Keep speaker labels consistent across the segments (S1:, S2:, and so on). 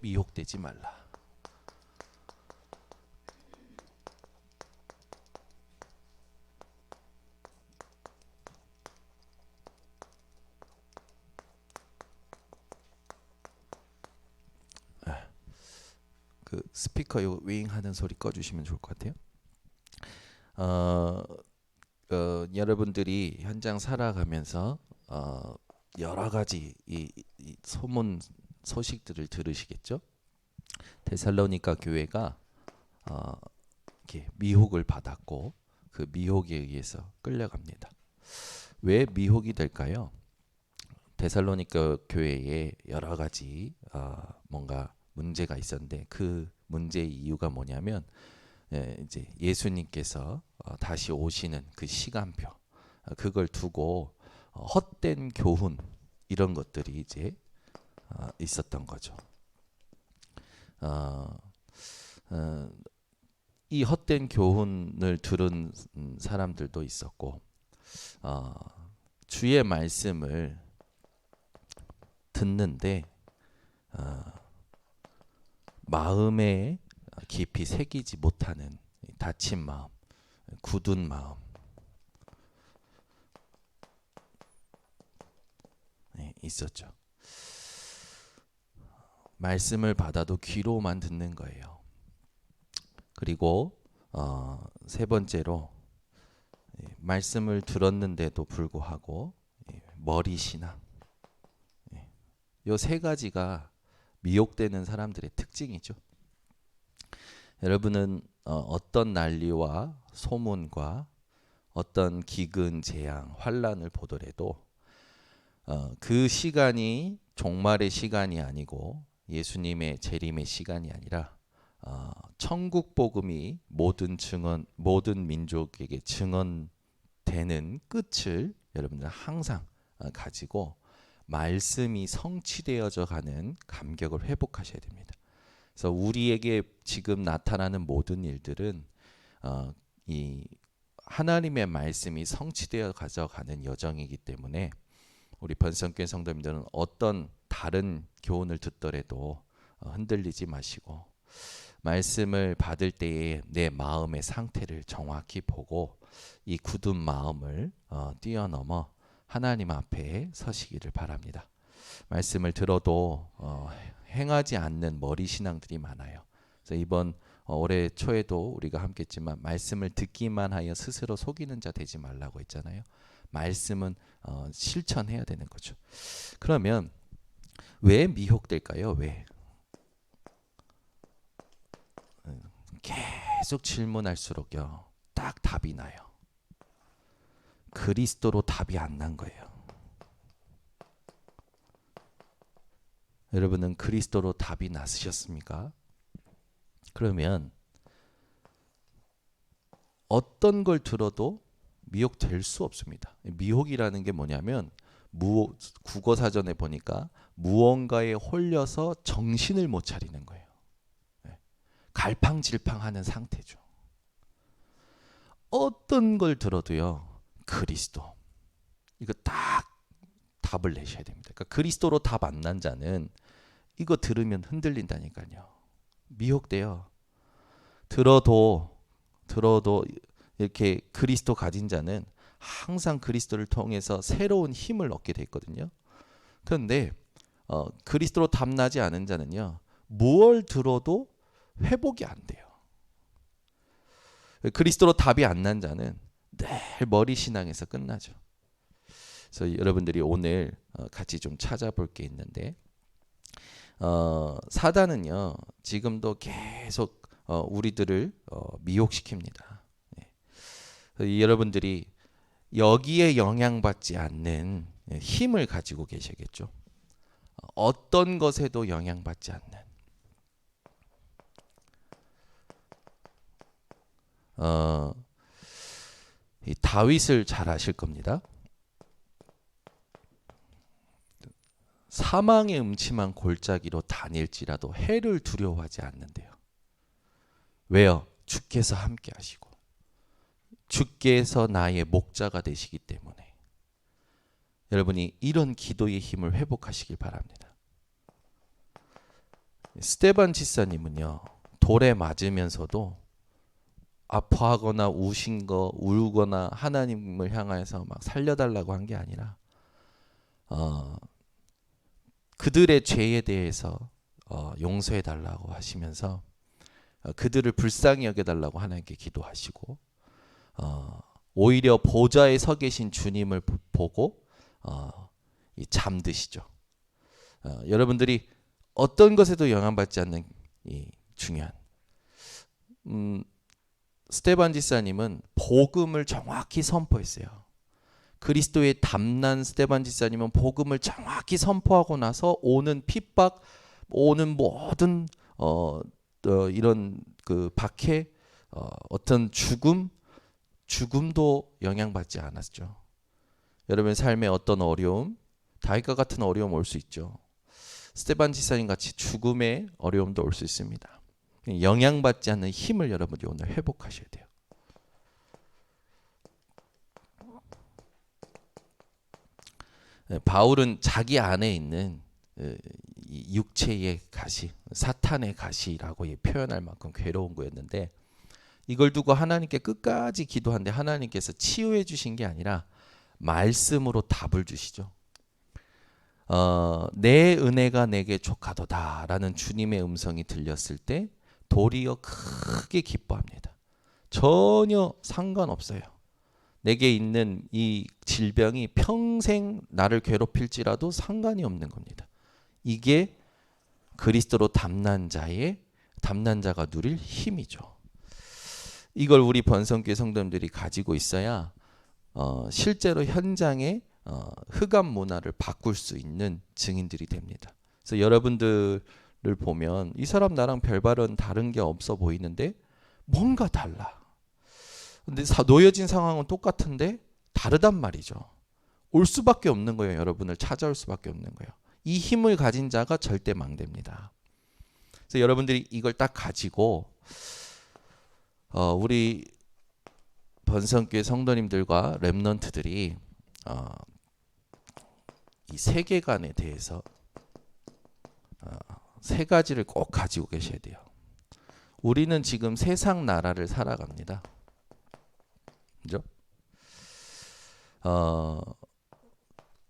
S1: 미혹되지 말라. 그 스피커 요 윙 하는 소리 꺼주시면 좋을 것 같아요. 어, 여러분들이 현장 살아가면서 여러 가지 이 소문 소식들을 들으시겠죠? 데살로니가 교회가 어, 이렇게 미혹을 받았고 그 미혹에 의해서 끌려갑니다. 왜 미혹이 될까요? 데살로니가 교회에 여러 가지 뭔가 문제가 있었는데 그 문제의 이유가 뭐냐면 이제 예수님께서 다시 오시는 그 시간표 그걸 두고 헛된 교훈 이런 것들이 이제 있었던 거죠. 어, 어, 이 헛된 교훈을 들은 사람들도 있었고 어, 주의 말씀을 듣는데 마음에 깊이 새기지 못하는 다친 마음, 굳은 마음 있었죠. 말씀을 받아도 귀로만 듣는 거예요. 그리고 세 번째로 말씀을 들었는데도 불구하고 머리 신앙. 요 세 가지가 미혹되는 사람들의 특징이죠. 여러분은 어떤 난리와 소문과 어떤 기근, 재앙, 환란을 보더라도 그 시간이 종말의 시간이 아니고 예수님의 재림의 시간이 아니라 천국 복음이 모든 민족에게 증언되는 끝을 여러분들 항상 가지고 말씀이 성취되어져 가는 감격을 회복하셔야 됩니다. 그래서 우리에게 지금 나타나는 모든 일들은 이 하나님의 말씀이 성취되어 가져가는 여정이기 때문에 우리 번성교회 성도님들은 어떤 다른 교훈을 듣더라도 흔들리지 마시고 말씀을 받을 때에 내 마음의 상태를 정확히 보고 이 굳은 마음을 뛰어넘어 하나님 앞에 서시기를 바랍니다. 말씀을 들어도 행하지 않는 머리 신앙들이 많아요. 그래서 이번 올해 초에도 우리가 함께 했지만 말씀을 듣기만 하여 스스로 속이는 자 되지 말라고 했잖아요. 말씀은 실천해야 되는 거죠. 그러면 왜 미혹될까요? 왜? 계속 질문할수록요. 딱 답이 나요. 그리스도로 답이 안 난 거예요. 여러분은 그리스도로 답이 났으셨습니까? 그러면 어떤 걸 들어도 미혹될 수 없습니다. 미혹이라는 게 뭐냐면 국어 사전에 보니까 무언가에 홀려서 정신을 못 차리는 거예요. 갈팡질팡하는 상태죠. 어떤 걸 들어도요. 그리스도. 이거 딱 답을 내셔야 됩니다. 그러니까 그리스도로 답 안 난 자는 이거 들으면 흔들린다니까요. 미혹돼요. 들어도 이렇게 그리스도 가진 자는 항상 그리스도를 통해서 새로운 힘을 얻게 돼 있거든요. 그런데 그리스도로 답나지 않은 자는요. 무얼 들어도 회복이 안 돼요. 그리스도로 답이 안 난 자는 늘 머리 신앙에서 끝나죠. 그래서 여러분들이 오늘 같이 좀 찾아볼 게 있는데 사단은요. 지금도 계속 우리들을 미혹시킵니다. 여러분들이 여기에 영향받지 않는 힘을 가지고 계시겠죠. 어떤 것에도 영향받지 않는 이 다윗을 잘 아실 겁니다. 사망의 음침한 골짜기로 다닐지라도 해를 두려워하지 않는데요. 왜요? 주께서 함께 하시고 주께서 나의 목자가 되시기 때문에 여러분이 이런 기도의 힘을 회복하시길 바랍니다. 스테반 집사님은요, 돌에 맞으면서도 아파하거나 우신 거, 울거나 하나님을 향해서 막 살려달라고 한 게 아니라 그들의 죄에 대해서 용서해 달라고 하시면서 그들을 불쌍히 여겨달라고 하나님께 기도하시고 오히려 보좌에 서 계신 주님을 보고 잠드시죠. 여러분들이 어떤 것에도 영향받지 않는 이 중요한 스테반 지사님은 복음을 정확히 선포했어요. 그리스도의 담난 스테반 지사님은 복음을 정확히 선포하고 나서 오는 핍박, 오는 모든 이런 그 박해, 어떤 죽음도 영향받지 않았죠. 여러분 삶에 어떤 어려움, 다윗과 같은 어려움 올 수 있죠. 스테반 지사님 같이 죽음의 어려움도 올 수 있습니다. 영향받지 않는 힘을 여러분이 오늘 회복하셔야 돼요. 바울은 자기 안에 있는 육체의 가시, 사탄의 가시라고 표현할 만큼 괴로운 거였는데 이걸 두고 하나님께 끝까지 기도하는데 하나님께서 치유해 주신 게 아니라 말씀으로 답을 주시죠. 내 은혜가 내게 족하도다라는 주님의 음성이 들렸을 때 도리어 크게 기뻐합니다. 전혀 상관없어요. 내게 있는 이 질병이 평생 나를 괴롭힐지라도 상관이 없는 겁니다. 이게 그리스도로 담난 자가 누릴 힘이죠. 이걸 우리 번성교회 성도님들이 가지고 있어야 실제로 현장에 흑암 문화를 바꿀 수 있는 증인들이 됩니다. 그래서 여러분들을 보면 이 사람 나랑 별다른 다른 게 없어 보이는데 뭔가 달라. 근데 놓여진 상황은 똑같은데 다르단 말이죠. 올 수밖에 없는 거예요. 여러분을 찾아올 수밖에 없는 거예요. 이 힘을 가진 자가 절대 망됩니다. 그래서 여러분들이 이걸 딱 가지고 우리 번성교회 성도님들과 렘넌트들이 이 세계관에 대해서 세 가지를 꼭 가지고 계셔야 돼요. 우리는 지금 세상 나라를 살아갑니다. 그죠?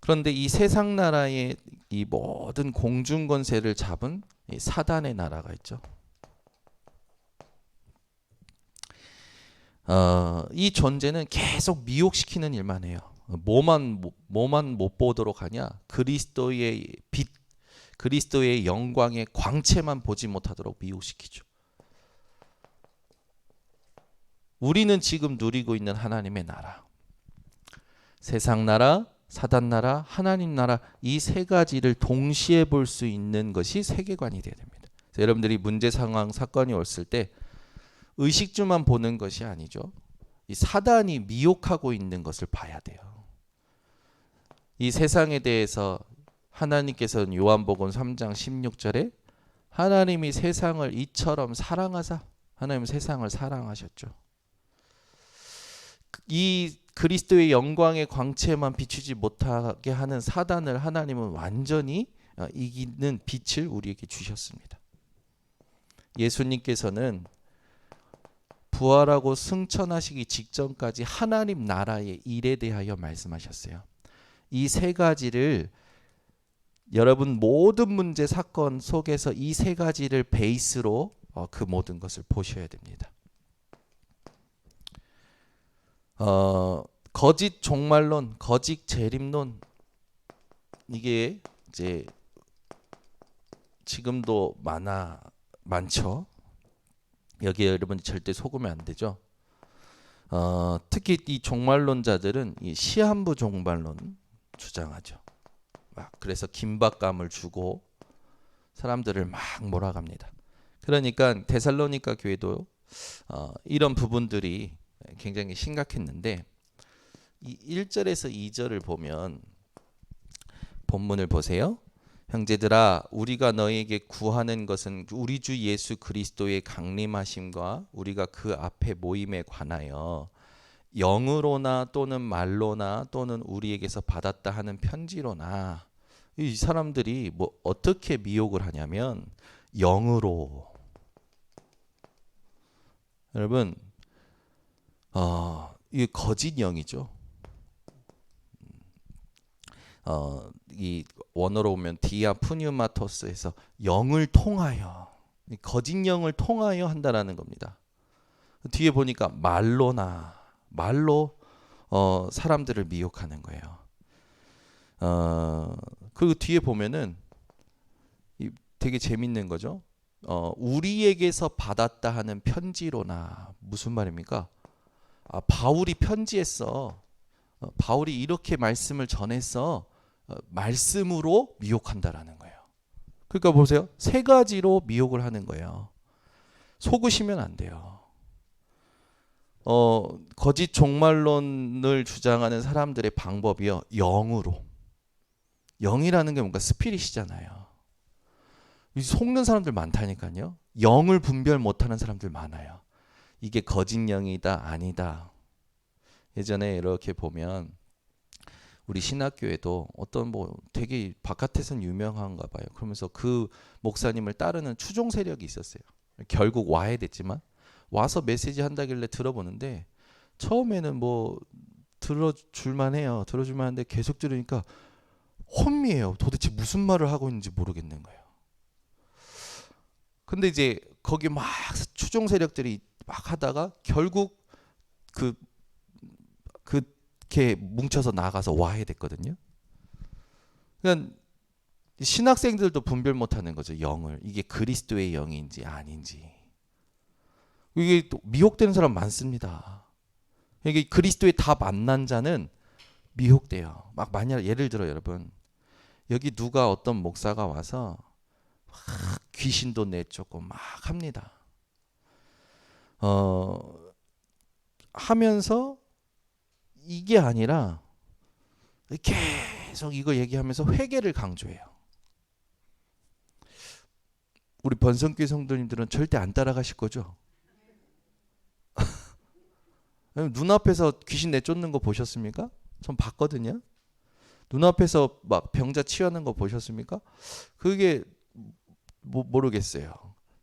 S1: 그런데 이 세상 나라의 이 모든 공중 권세를 잡은 이 사단의 나라가 있죠. 이 존재는 계속 미혹시키는 일만 해요. 뭐만 못 보도록 하냐? 그리스도의 빛, 그리스도의 영광의 광채만 보지 못하도록 미혹시키죠. 우리는 지금 누리고 있는 하나님의 나라, 세상 나라, 사단 나라, 하나님 나라, 이 세 가지를 동시에 볼 수 있는 것이 세계관이 되어야 됩니다. 여러분들이 문제 상황, 사건이 왔을 때 의식주만 보는 것이 아니죠. 이 사단이 미혹하고 있는 것을 봐야 돼요. 이 세상에 대해서 하나님께서는 요한복음 3장 16절에 하나님이 세상을 이처럼 사랑하사, 하나님은 세상을 사랑하셨죠. 이 그리스도의 영광의 광채만 비추지 못하게 하는 사단을 하나님은 완전히 이기는 빛을 우리에게 주셨습니다. 예수님께서는 부활하고 승천하시기 직전까지 하나님 나라의 일에 대하여 말씀하셨어요. 이 세 가지를 여러분 모든 문제 사건 속에서 이 세 가지를 베이스로 그 모든 것을 보셔야 됩니다. 거짓 종말론, 거짓 재림론, 이게 이제 지금도 많죠. 여기에 여러분 절대 속으면 안 되죠. 특히 이 종말론자들은 이 시한부 종말론 주장하죠. 그래서 긴박감을 주고 사람들을 막 몰아갑니다. 그러니까 데살로니가 교회도 이런 부분들이 굉장히 심각했는데 이 1절에서 2절을 보면 본문을 보세요. 형제들아 우리가 너희에게 구하는 것은 우리 주 예수 그리스도의 강림하심과 우리가 그 앞에 모임에 관하여 영으로나 또는 말로나 또는 우리에게서 받았다 하는 편지로나, 이 사람들이 뭐 어떻게 미혹을 하냐면 영으로. 여러분, 이게 거짓 영이죠. 이 원어로 보면 디아 푸뉴마토스에서 영을 통하여, 거짓 영을 통하여 한다라는 겁니다. 뒤에 보니까 말로 사람들을 미혹하는 거예요. 그리고 뒤에 보면은 되게 재밌는 거죠. 우리에게서 받았다 하는 편지로나. 무슨 말입니까? 바울이 편지했어. 바울이 이렇게 말씀을 전했어. 말씀으로 미혹한다라는 거예요. 그러니까 보세요. 세 가지로 미혹을 하는 거예요. 속으시면 안 돼요. 거짓 종말론을 주장하는 사람들의 방법이요. 영으로. 영이라는 게 뭔가 스피릿이잖아요. 속는 사람들 많다니까요. 영을 분별 못하는 사람들 많아요. 이게 거짓 영이다 아니다. 예전에 이렇게 보면 우리 신학교에도 어떤 되게 바깥에서는 유명한가 봐요. 그러면서 그 목사님을 따르는 추종 세력이 있었어요. 결국 와해됐지만 와서 메시지 한다길래 들어보는데 처음에는 들어줄만 해요. 들어줄만 하는데 계속 들으니까 혼미해요. 도대체 무슨 말을 하고 있는지 모르겠는 거예요. 근데 이제 거기 막 추종 세력들이 막 하다가 결국 그렇게 뭉쳐서 나가서 와해됐거든요. 그러니까 신학생들도 분별 못하는 거죠. 영을. 이게 그리스도의 영인지 아닌지. 이게 또 미혹되는 사람 많습니다. 이게 그리스도에 다 만난 자는 미혹돼요. 막 만약 예를 들어 여러분 여기 누가 어떤 목사가 와서 막 귀신도 내쫓고 막 합니다. 하면서 이게 아니라 계속 이거 얘기하면서 회개를 강조해요. 우리 번성교회 성도님들은 절대 안 따라가실 거죠? 눈앞에서 귀신 내쫓는 거 보셨습니까? 전 봤거든요. 눈앞에서 막 병자 치유하는 거 보셨습니까? 그게 모르겠어요.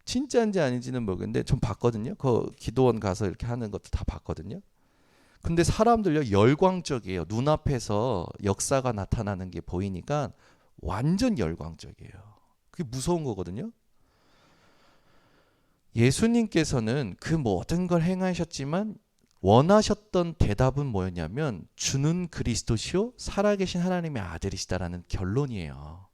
S1: 진짜인지 아닌지는 모르겠는데 전 봤거든요. 그 기도원 가서 이렇게 하는 것도 다 봤거든요. 근데 사람들요 열광적이에요. 눈앞에서 역사가 나타나는 게 보이니까 완전 열광적이에요. 그게 무서운 거거든요. 예수님께서는 그 모든 걸 행하셨지만 원하셨던 대답은 뭐였냐면 주는 그리스도시요 살아계신 하나님의 아들이시다라는 결론이에요.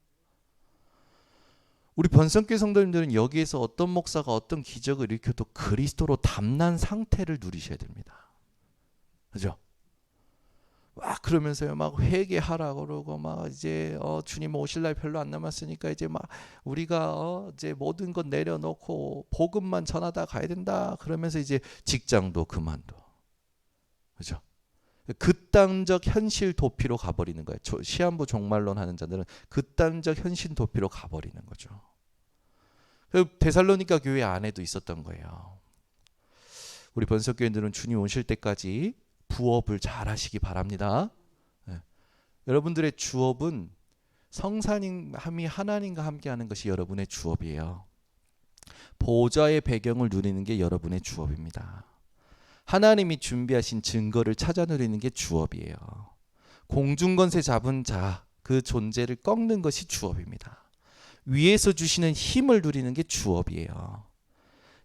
S1: 우리 번성교회 성도님들은 여기에서 어떤 목사가 어떤 기적을 일으켜도 그리스도로 담난 상태를 누리셔야 됩니다. 그죠? 막 그러면서요, 막 회개하라고 그러고 막 이제 주님 오실 날 별로 안 남았으니까 이제 막 우리가 이제 모든 것 내려놓고 복음만 전하다 가야 된다. 그러면서 이제 직장도 그만둬. 그죠? 극단적 현실 도피로 가버리는 거예요. 시한부 종말론 하는 자들은 극단적 현실 도피로 가버리는 거죠. 데살로니가 교회 안에도 있었던 거예요. 우리 번석교인들은 주님 오실 때까지 부업을 잘 하시기 바랍니다. 네. 여러분들의 주업은 성사님이 하나님과 함께하는 것이 여러분의 주업이에요. 보좌의 배경을 누리는 게 여러분의 주업입니다. 하나님이 준비하신 증거를 찾아 누리는 게 주업이에요. 공중권세 잡은 자, 그 존재를 꺾는 것이 주업입니다. 위에서 주시는 힘을 누리는 게 주업이에요.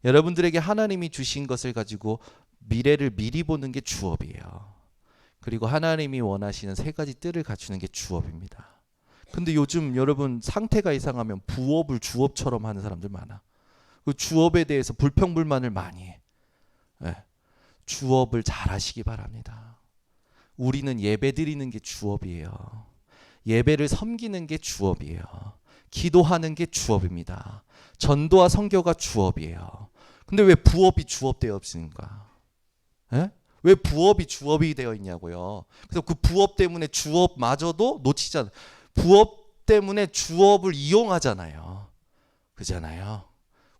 S1: 여러분들에게 하나님이 주신 것을 가지고 미래를 미리 보는 게 주업이에요. 그리고 하나님이 원하시는 세 가지 뜰을 갖추는 게 주업입니다. 근데 요즘 여러분 상태가 이상하면 부업을 주업처럼 하는 사람들 많아. 그 주업에 대해서 불평불만을 많이 해. 네. 주업을 잘 하시기 바랍니다. 우리는 예배 드리는 게 주업이에요. 예배를 섬기는 게 주업이에요. 기도하는 게 주업입니다. 전도와 선교가 주업이에요. 근데 왜 부업이 주업되어 없습니까? 예? 왜 부업이 주업이 되어 있냐고요. 그래서 그 부업 때문에 주업마저도 놓치잖아요. 부업 때문에 주업을 이용하잖아요. 그잖아요.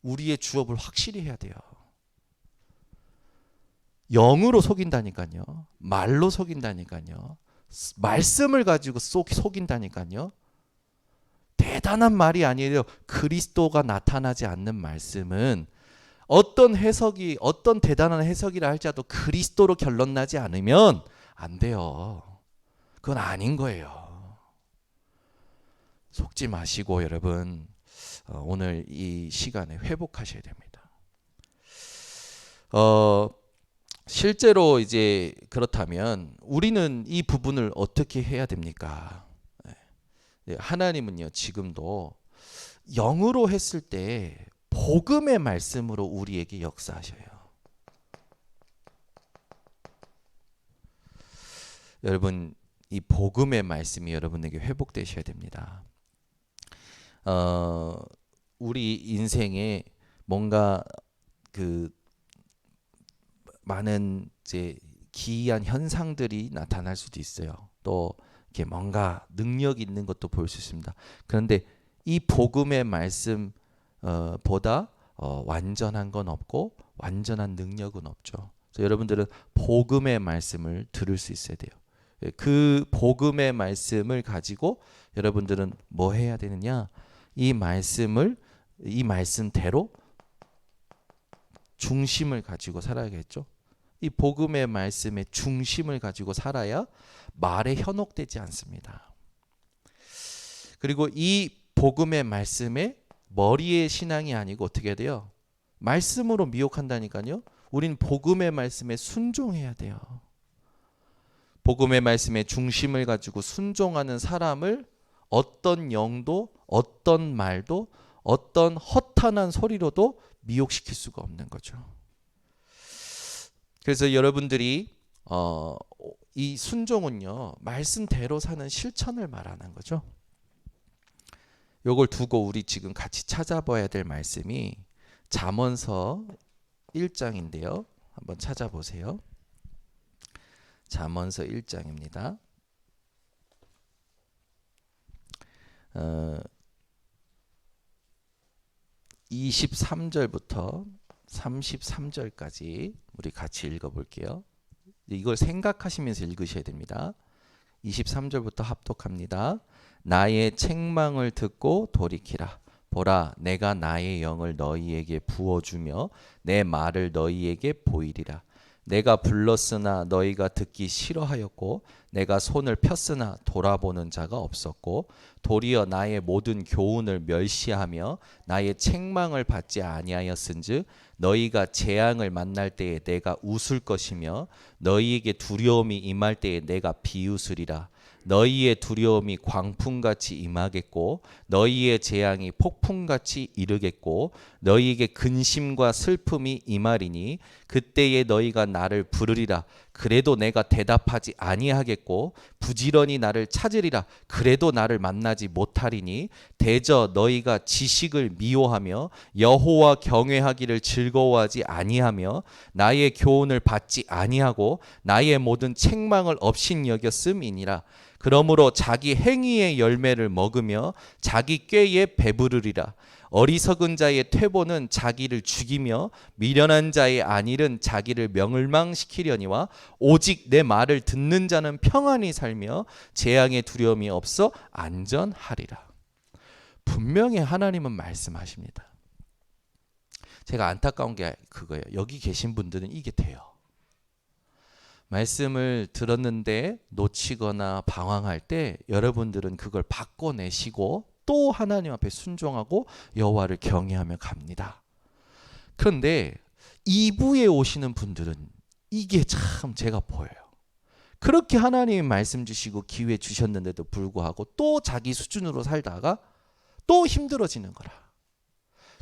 S1: 우리의 주업을 확실히 해야 돼요. 영으로 속인다니까요. 말로 속인다니까요. 말씀을 가지고 속인다니까요. 대단한 말이 아니에요. 그리스도가 나타나지 않는 말씀은 어떤 해석이 어떤 대단한 해석이라 할지라도 그리스도로 결론 나지 않으면 안 돼요. 그건 아닌 거예요. 속지 마시고 여러분 오늘 이 시간에 회복하셔야 됩니다. 실제로 이제 그렇다면 우리는 이 부분을 어떻게 해야 됩니까? 하나님은요 지금도 영으로 했을 때 복음의 말씀으로 우리에게 역사하셔요. 여러분 이 복음의 말씀이 여러분에게 회복되셔야 됩니다. 우리 인생에 뭔가 그 많은 이제 기이한 현상들이 나타날 수도 있어요. 또 이렇게 뭔가 능력 있는 것도 볼 수 있습니다. 그런데 이 복음의 말씀 보다 완전한 건 없고 완전한 능력은 없죠. 그래서 여러분들은 복음의 말씀을 들을 수 있어야 돼요. 그 복음의 말씀을 가지고 여러분들은 뭐 해야 되느냐? 이 말씀대로 중심을 가지고 살아야겠죠. 이 복음의 말씀의 중심을 가지고 살아야 말에 현혹되지 않습니다. 그리고 이 복음의 말씀에 머리의 신앙이 아니고 어떻게 해야 돼요? 말씀으로 미혹한다니까요. 우린 복음의 말씀에 순종해야 돼요. 복음의 말씀의 중심을 가지고 순종하는 사람을 어떤 영도 어떤 말도 어떤 허탄한 소리로도 미혹시킬 수가 없는 거죠. 그래서 여러분들이 이 순종은요 말씀대로 사는 실천을 말하는 거죠. 요걸 두고 우리 지금 같이 찾아봐야 될 말씀이 잠언서 1장인데요. 한번 찾아보세요. 잠언서 1장입니다. 23절부터 33절까지 우리 같이 읽어볼게요. 이걸 생각하시면서 읽으셔야 됩니다. 23절부터 합독합니다. 나의 책망을 듣고 돌이키라. 보라, 내가 나의 영을 너희에게 부어주며 내 말을 너희에게 보이리라. 내가 불렀으나 너희가 듣기 싫어하였고 내가 손을 폈으나 돌아보는 자가 없었고 도리어 나의 모든 교훈을 멸시하며 나의 책망을 받지 아니하였은즉 너희가 재앙을 만날 때에 내가 웃을 것이며 너희에게 두려움이 임할 때에 내가 비웃으리라. 너희의 두려움이 광풍같이 임하겠고 너희의 재앙이 폭풍같이 이르겠고 너희에게 근심과 슬픔이 임하리니 그때에 너희가 나를 부르리라. 그래도 내가 대답하지 아니하겠고 부지런히 나를 찾으리라. 그래도 나를 만나지 못하리니 대저 너희가 지식을 미워하며 여호와 경외하기를 즐거워하지 아니하며 나의 교훈을 받지 아니하고 나의 모든 책망을 업신여겼음이니라. 그러므로 자기 행위의 열매를 먹으며 자기 꾀에 배부르리라. 어리석은 자의 퇴보는 자기를 죽이며 미련한 자의 안일은 자기를 멸망시키려니와 오직 내 말을 듣는 자는 평안히 살며 재앙의 두려움이 없어 안전하리라. 분명히 하나님은 말씀하십니다. 제가 안타까운 게 그거예요. 여기 계신 분들은 이게 돼요. 말씀을 들었는데 놓치거나 방황할 때 여러분들은 그걸 바꿔내시고 또 하나님 앞에 순종하고 여호와를 경외하며 갑니다. 그런데 2부에 오시는 분들은 이게 참 제가 보여요. 그렇게 하나님이 말씀 주시고 기회 주셨는데도 불구하고 또 자기 수준으로 살다가 또 힘들어지는 거라.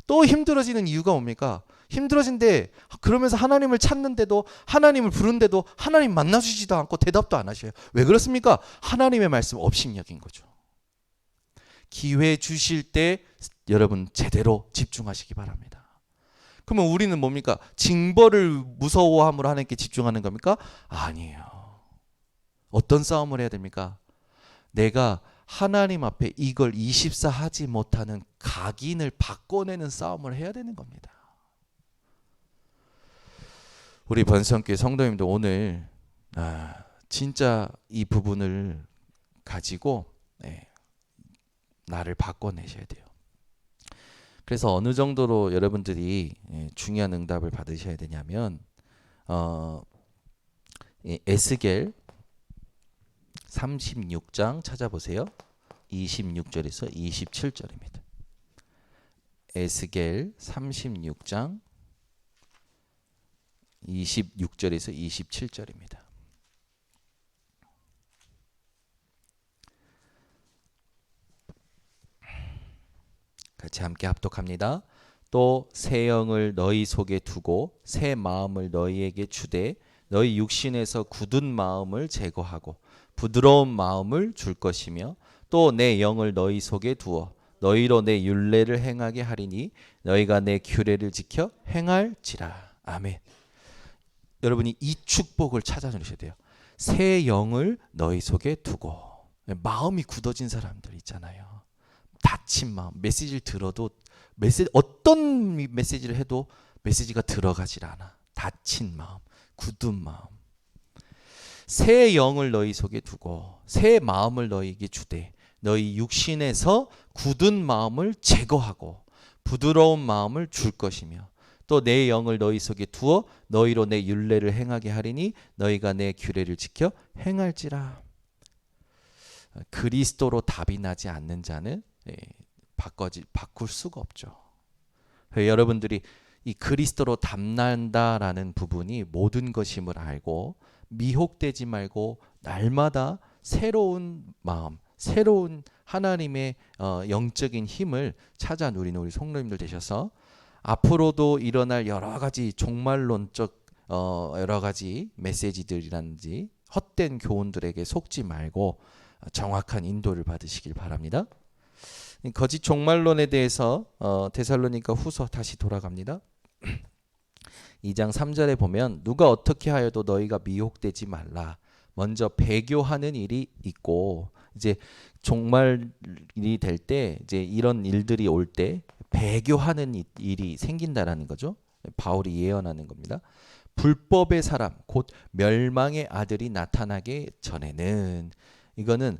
S1: 또 힘들어지는 이유가 뭡니까? 힘들어진데 그러면서 하나님을 찾는데도 하나님을 부른데도 하나님 만나주지도 않고 대답도 안 하셔요. 왜 그렇습니까? 하나님의 말씀 업신여긴 거죠. 기회 주실 때 여러분 제대로 집중하시기 바랍니다. 그러면 우리는 뭡니까? 징벌을 무서워함으로 하나님께 집중하는 겁니까? 아니에요. 어떤 싸움을 해야 됩니까? 내가 하나님 앞에 이걸 24 하지 못하는 각인을 바꿔내는 싸움을 해야 되는 겁니다. 우리 번성교회 성도님들 오늘 진짜 이 부분을 가지고 나를 바꿔내셔야 돼요. 그래서 어느 정도로 여러분들이 중요한 응답을 받으셔야 되냐면 에스겔 36장 찾아보세요. 26절에서 27절입니다. 에스겔 36장 26절에서 27절입니다. 같이 함께 합독합니다. 또 새 영을 너희 속에 두고 새 마음을 너희에게 주되 너희 육신에서 굳은 마음을 제거하고 부드러운 마음을 줄 것이며 또 내 영을 너희 속에 두어 너희로 내 율례를 행하게 하리니 너희가 내 규례를 지켜 행할지라. 아멘. 여러분이 이 축복을 찾아주셔야 돼요. 새 영을 너희 속에 두고. 마음이 굳어진 사람들 있잖아요. 닫힌 마음, 메시지를 들어도 어떤 메시지를 해도 메시지가 들어가질 않아. 닫힌 마음, 굳은 마음. 새 영을 너희 속에 두고 새 마음을 너희에게 주되 너희 육신에서 굳은 마음을 제거하고 부드러운 마음을 줄 것이며 또 내 영을 너희 속에 두어 너희로 내 율례를 행하게 하리니 너희가 내 규례를 지켜 행할지라. 그리스도로 답이 나지 않는 자는 바꿀 수가 없죠. 여러분들이 이 그리스도로 답난다라는 부분이 모든 것임을 알고 미혹되지 말고 날마다 새로운 마음, 새로운 하나님의 영적인 힘을 찾아 누리는 우리 성도님들 되셔서 앞으로도 일어날 여러 가지 종말론적 여러 가지 메시지들이라든지 헛된 교훈들에게 속지 말고 정확한 인도를 받으시길 바랍니다. 거짓 종말론에 대해서 데살로니가 후서 다시 돌아갑니다. 2장 3절에 보면 누가 어떻게 하여도 너희가 미혹되지 말라. 먼저 배교하는 일이 있고 이제 종말이 될 때 이제 이런 일들이 올 때 배교하는 일이 생긴다라는 거죠. 바울이 예언하는 겁니다. 불법의 사람 곧 멸망의 아들이 나타나기 전에는 이거는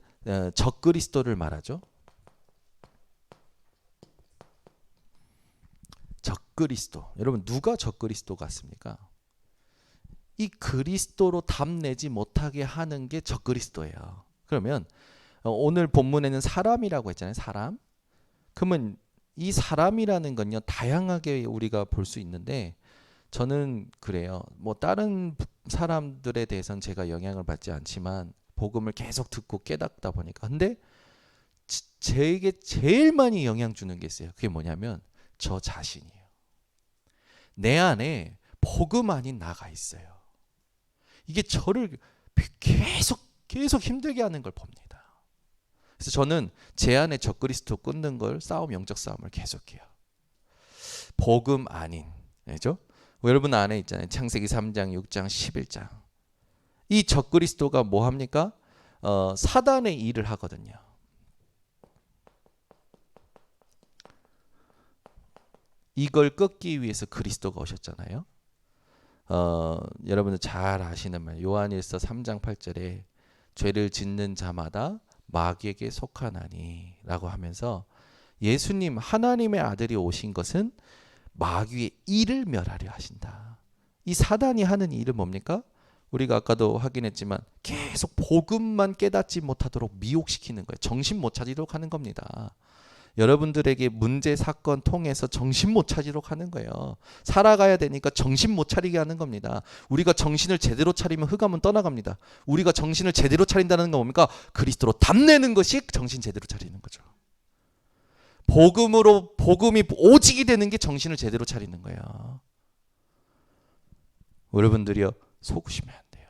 S1: 적그리스도를 말하죠. 적그리스도. 여러분 누가 적그리스도 같습니까? 이 그리스도로 답내지 못하게 하는 게 적그리스도예요. 그러면 오늘 본문에는 사람이라고 했잖아요. 사람. 그러면 이 사람이라는 건요 다양하게 우리가 볼 수 있는데 저는 그래요. 뭐 다른 사람들에 대해서는 제가 영향을 받지 않지만 복음을 계속 듣고 깨닫다 보니까 근데 제게 제일 많이 영향 주는 게 있어요. 그게 뭐냐면 저 자신이에요. 내 안에 복음 아닌 나가 있어요. 이게 저를 계속 힘들게 하는 걸 봅니다. 그래서 저는 제 안에 적그리스도 끊는 걸 영적 싸움을 계속해요. 복음 아닌, 그죠? 여러분 안에 있잖아요. 창세기 3장, 6장, 11장. 이 적그리스도가 뭐 합니까? 사단의 일을 하거든요. 이걸 끊기 위해서 그리스도가 오셨잖아요. 여러분들 잘 아시는 말 요한일서 3장 8절에 죄를 짓는 자마다 마귀에게 속하나니 라고 하면서 예수님 하나님의 아들이 오신 것은 마귀의 일을 멸하려 하신다. 이 사단이 하는 일은 뭡니까? 우리가 아까도 확인했지만 계속 복음만 깨닫지 못하도록 미혹시키는 거예요. 정신 못 차리도록 하는 겁니다. 여러분들에게 문제 사건 통해서 정신 못 차리도록 하는 거예요. 살아가야 되니까 정신 못 차리게 하는 겁니다. 우리가 정신을 제대로 차리면 흑암은 떠나갑니다. 우리가 정신을 제대로 차린다는 건 뭡니까? 그리스도로 답내는 것이 정신 제대로 차리는 거죠. 복음이 오직이 되는 게 정신을 제대로 차리는 거예요. 여러분들이요 속으시면 안 돼요.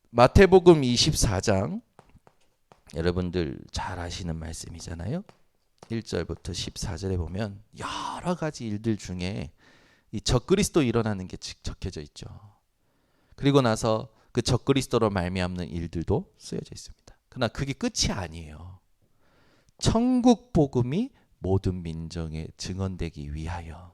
S1: 마태복음 24장 여러분들 잘 아시는 말씀이잖아요. 1절부터 14절에 보면 여러 가지 일들 중에 이 적그리스도 일어나는 게 적혀져 있죠. 그리고 나서 그 적그리스도로 말미암는 일들도 쓰여져 있습니다. 그러나 그게 끝이 아니에요. 천국 복음이 모든 민족에 증언되기 위하여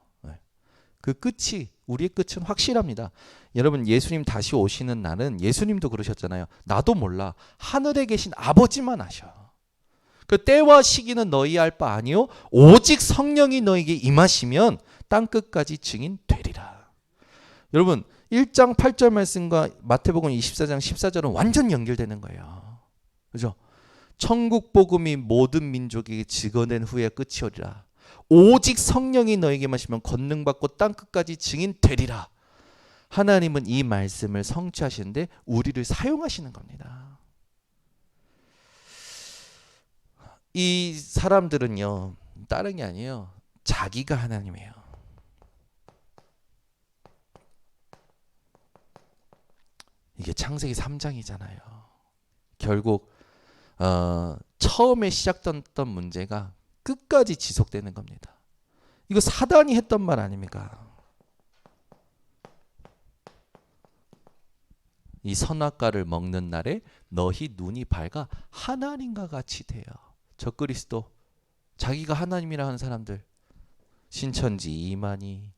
S1: 그 끝이 우리의 끝은 확실합니다. 여러분 예수님 다시 오시는 날은 예수님도 그러셨잖아요. 나도 몰라. 하늘에 계신 아버지만 아셔. 그 때와 시기는 너희 알 바 아니요 오직 성령이 너에게 임하시면 땅 끝까지 증인 되리라. 여러분 1장 8절 말씀과 마태복음 24장 14절은 완전 연결되는 거예요. 그죠? 천국 복음이 모든 민족에게 증언된 후에 끝이 오리라. 오직 성령이 너에게 마시면 권능 받고 땅 끝까지 증인 되리라. 하나님은 이 말씀을 성취하시는데 우리를 사용하시는 겁니다. 이 사람들은요 다른 게 아니에요. 자기가 하나님이에요. 이게 창세기 3장이잖아요. 결국 처음에 시작됐던 문제가 끝까지 지속되는 겁니다. 이거 사단이 했던 말 아닙니까? 이 선악과를 먹는 날에 너희 눈이 밝아 하나님과 같이 되어. 적그리스도 자기가 하나님이라 하는 사람들 신천지 이만희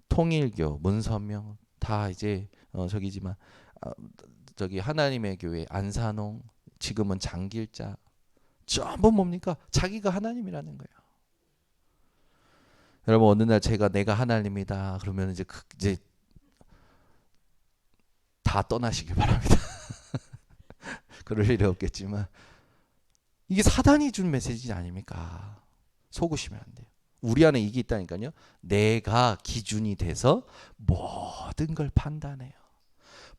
S1: 통일교 문선명 다 이제 저기지만 저기 하나님의 교회 안산홍 지금은 장길자 전부 뭡니까? 자기가 하나님이라는 거예요. 여러분 어느 날 내가 하나님이다 그러면 이제 다 떠나시길 바랍니다. 그럴 일이 없겠지만 이게 사단이 준 메시지 아닙니까? 속으시면 안 돼요. 우리 안에 이게 있다니까요. 내가 기준이 돼서 모든 걸 판단해요.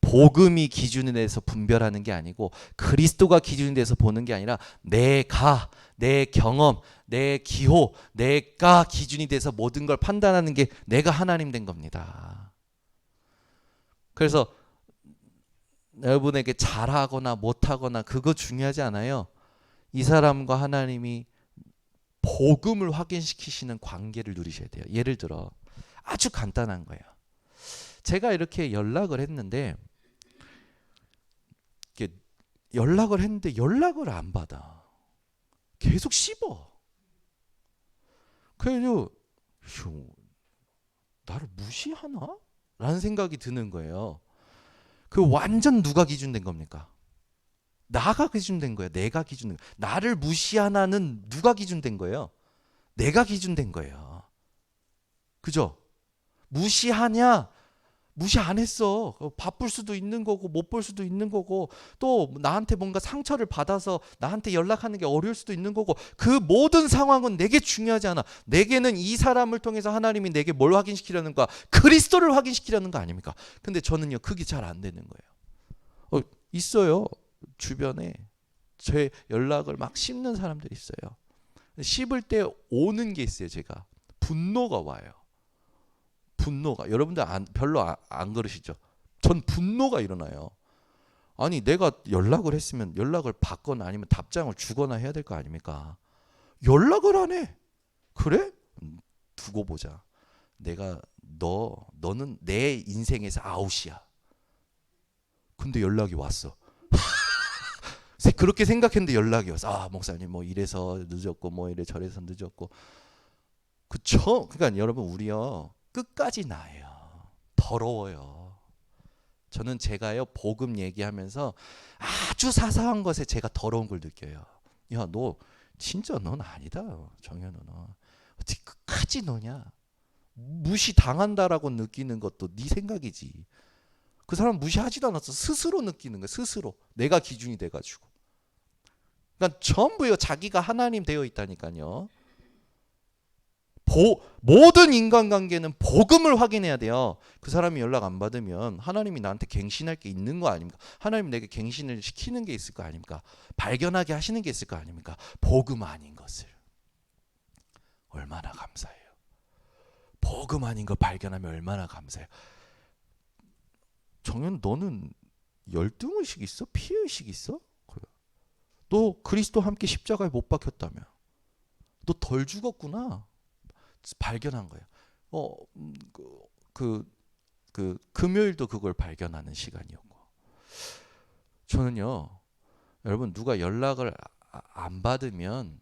S1: 복음이 기준이 돼서 분별하는 게 아니고 그리스도가 기준이 돼서 보는 게 아니라 내 경험, 내 기호, 내가 기준이 돼서 모든 걸 판단하는 게 내가 하나님 된 겁니다. 그래서 여러분에게 잘하거나 못하거나 그거 중요하지 않아요. 이 사람과 하나님이 복음을 확인시키시는 관계를 누리셔야 돼요. 예를 들어 아주 간단한 거예요. 제가 이렇게 연락을 했는데 연락을 안 받아. 계속 씹어. 그래서 나를 무시하나? 라는 생각이 드는 거예요. 그 완전 누가 기준된 겁니까? 나가 기준된 거예요. 내가 기준된 거예요. 나를 무시하나는 누가 기준된 거예요? 내가 기준된 거예요. 그죠? 무시하냐? 무시 안 했어. 바쁠 수도 있는 거고 못 볼 수도 있는 거고 또 나한테 뭔가 상처를 받아서 나한테 연락하는 게 어려울 수도 있는 거고 그 모든 상황은 내게 중요하지 않아. 내게는 이 사람을 통해서 하나님이 내게 뭘 확인시키려는 거야? 그리스도를 확인시키려는 거 아닙니까? 근데 저는요 그게 잘 안 되는 거예요. 있어요. 주변에 제 연락을 막 씹는 사람들이 있어요. 씹을 때 오는 게 있어요. 제가 분노가 와요. 분노가 여러분들 별로 안 그러시죠? 전 분노가 일어나요. 아니 내가 연락을 했으면 연락을 받거나 아니면 답장을 주거나 해야 될 거 아닙니까? 연락을 안 해. 그래? 두고 보자. 너는 내 인생에서 아웃이야. 근데 연락이 왔어. 그렇게 생각했는데 연락이 왔어. 아 목사님 뭐 이래서 늦었고 뭐 이래 저래서 늦었고. 그쵸? 그러니까 여러분 우리요 끝까지 나예요. 더러워요. 저는 제가요 복음 얘기하면서 아주 사소한 것에 제가 더러운 걸 느껴요. 야 너 진짜 넌 아니다. 정현우 너 어떻게 끝까지 너냐. 무시당한다라고 느끼는 것도 네 생각이지. 그 사람 무시하지도 않았어. 스스로 느끼는 거야. 스스로. 내가 기준이 돼가지고. 그러니까 전부요 자기가 하나님 되어 있다니까요. 모든 인간관계는 복음을 확인해야 돼요. 그 사람이 연락 안 받으면 하나님이 나한테 갱신할 게 있는 거 아닙니까? 하나님 내게 갱신을 시키는 게 있을 거 아닙니까? 발견하게 하시는 게 있을 거 아닙니까? 복음 아닌 것을. 얼마나 감사해요. 복음 아닌 거 발견하면 얼마나 감사해요. 정연 너는 열등의식 있어? 피해의식 있어? 그래. 너 그리스도 함께 십자가에 못 박혔다며. 너 덜 죽었구나. 발견한 거예요. 금요일도 그걸 발견하는 시간이었고. 저는요, 여러분 누가 연락을 안 받으면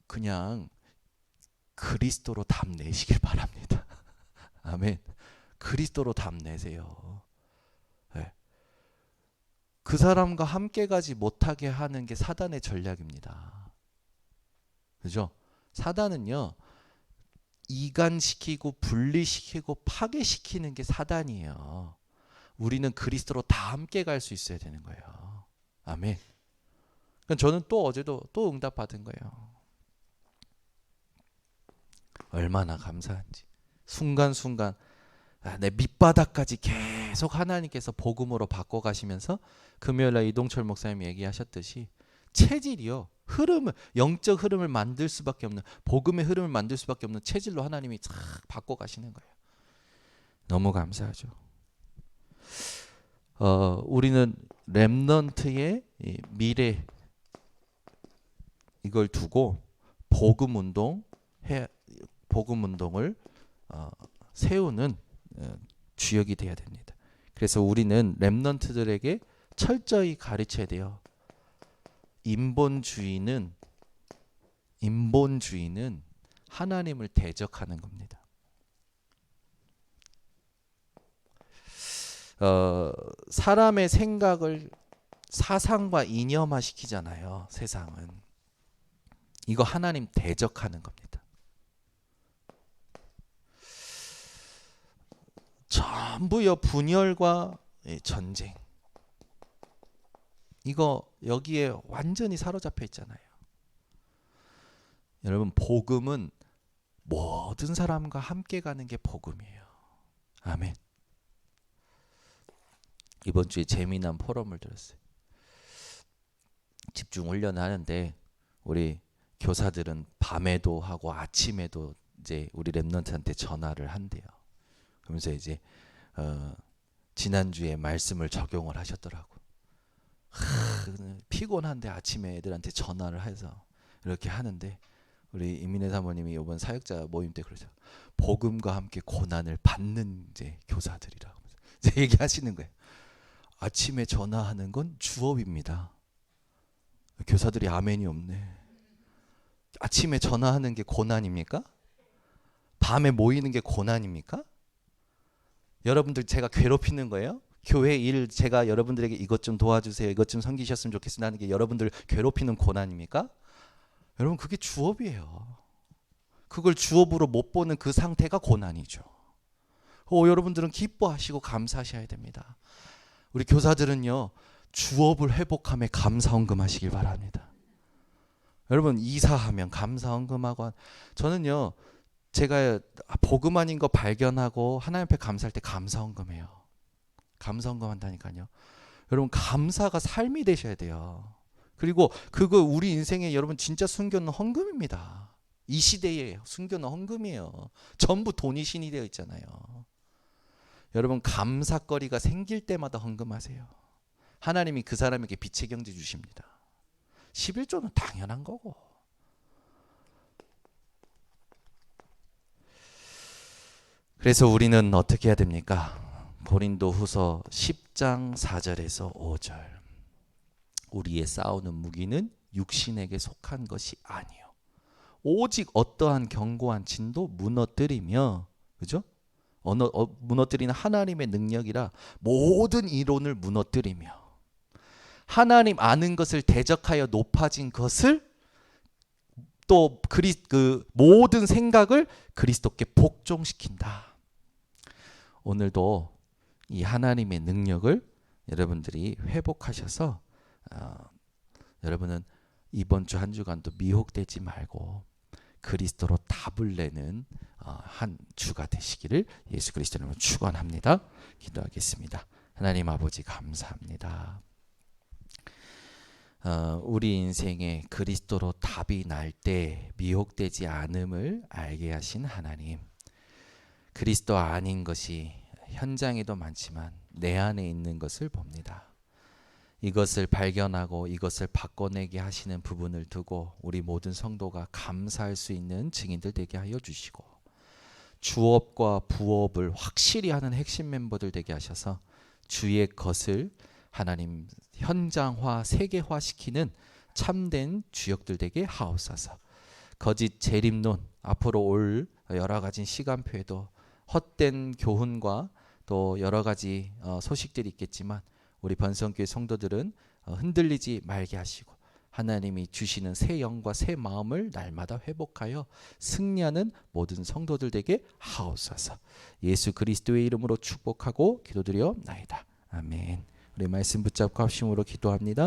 S1: 그냥 그리스도로 답내시길 바랍니다. 아멘. 그리스도로 답내세요. 네. 그 사람과 함께 가지 못하게 하는 게 사단의 전략입니다. 그죠? 사단은요, 이간시키고 분리시키고 파괴시키는 게 사단이에요. 우리는 그리스도로 다 함께 갈 수 있어야 되는 거예요. 아멘. 그러니까 저는 또 어제도 또 응답받은 거예요. 얼마나 감사한지. 순간순간 내 밑바닥까지 계속 하나님께서 복음으로 바꿔가시면서 금요일날 이동철 목사님이 얘기하셨듯이 체질이요, 흐름을, 영적 흐름을 만들 수밖에 없는, 복음의 흐름을 만들 수밖에 없는 체질로 하나님이 쫙 바꿔가시는 거예요. 너무 감사하죠. 우리는 렘넌트의 미래 이걸 두고 복음 운동을 세우는 주역이 돼야 됩니다. 그래서 우리는 렘넌트들에게 철저히 가르쳐야 돼요. 인본주의는 하나님을 대적하는 겁니다. 사람의 생각을 사상과 이념화 시키잖아요. 세상은. 이거 하나님 대적하는 겁니다. 전부요 분열과 전쟁. 이거 여기에 완전히 사로잡혀 있잖아요. 여러분, 복음은 모든 사람과 함께 가는 게 복음이에요. 아멘. 이번 주에 재미난 포럼을 들었어요. 집중 훈련을 하는데 우리 교사들은 밤에도 하고 아침에도 이제 우리 렘넌트한테 전화를 한대요. 그러면서 이제 지난주에 말씀을 적용을 하셨더라고. 피곤한데 아침에 애들한테 전화를 해서 이렇게 하는데 우리 이민혜 사모님이 이번 사역자 모임 때 그러죠. 복음과 함께 고난을 받는 이제 교사들이라고 이제 얘기하시는 거예요. 아침에 전화하는 건 주업입니다. 교사들이 아멘이 없네. 아침에 전화하는 게 고난입니까? 밤에 모이는 게 고난입니까? 여러분들 제가 괴롭히는 거예요? 교회 일 제가 여러분들에게 이것 좀 도와주세요, 이것 좀 섬기셨으면 좋겠습니다 하는 게 여러분들 괴롭히는 고난입니까? 여러분, 그게 주업이에요. 그걸 주업으로 못 보는 그 상태가 고난이죠. 여러분들은 기뻐하시고 감사하셔야 됩니다. 우리 교사들은요, 주업을 회복함에 감사헌금 하시길 바랍니다. 여러분, 이사하면 감사헌금하고, 저는요, 제가 복음 아닌 거 발견하고 하나님 앞에 감사할 때 감사헌금해요. 감사헌금 한다니까요. 여러분, 감사가 삶이 되셔야 돼요. 그리고 그거 우리 인생에 여러분 진짜 순교는 헌금입니다. 이 시대에 순교는 헌금이에요. 전부 돈이 신이 되어 있잖아요. 여러분, 감사거리가 생길 때마다 헌금하세요. 하나님이 그 사람에게 빛의 경제 주십니다. 11조는 당연한 거고. 그래서 우리는 어떻게 해야 됩니까? 고린도후서 10장 4절에서 5절. 우리의 싸우는 무기는 육신에게 속한 것이 아니요, 오직 어떠한 견고한 진도 무너뜨리며, 그죠? 무너뜨리는 하나님의 능력이라 모든 이론을 무너뜨리며 하나님 아는 것을 대적하여 높아진 것을 또 그 모든 생각을 그리스도께 복종시킨다. 오늘도 이 하나님의 능력을 여러분들이 회복하셔서 여러분은 이번 주 한 주간도 미혹되지 말고 그리스도로 답을 내는 한 주가 되시기를 예수 그리스도 이름으로 축원합니다. 기도하겠습니다. 하나님 아버지, 감사합니다. 우리 인생에 그리스도로 답이 날 때 미혹되지 않음을 알게 하신 하나님, 그리스도 아닌 것이 현장에도 많지만 내 안에 있는 것을 봅니다. 이것을 발견하고 이것을 바꿔내게 하시는 부분을 두고 우리 모든 성도가 감사할 수 있는 증인들 되게 하여 주시고, 주업과 부업을 확실히 하는 핵심 멤버들 되게 하셔서 주의 것을 하나님 현장화, 세계화시키는 참된 주역들 되게 하옵소서. 거짓 재림론, 앞으로 올 여러 가지 시간표에도 헛된 교훈과 또 여러 가지 소식들이 있겠지만 우리 번성교회 성도들은 흔들리지 말게 하시고 하나님이 주시는 새 영과 새 마음을 날마다 회복하여 승리하는 모든 성도들 되게 하옵소서. 예수 그리스도의 이름으로 축복하고 기도드려옵나이다. 아멘. 우리 말씀 붙잡고 합심으로 기도합니다.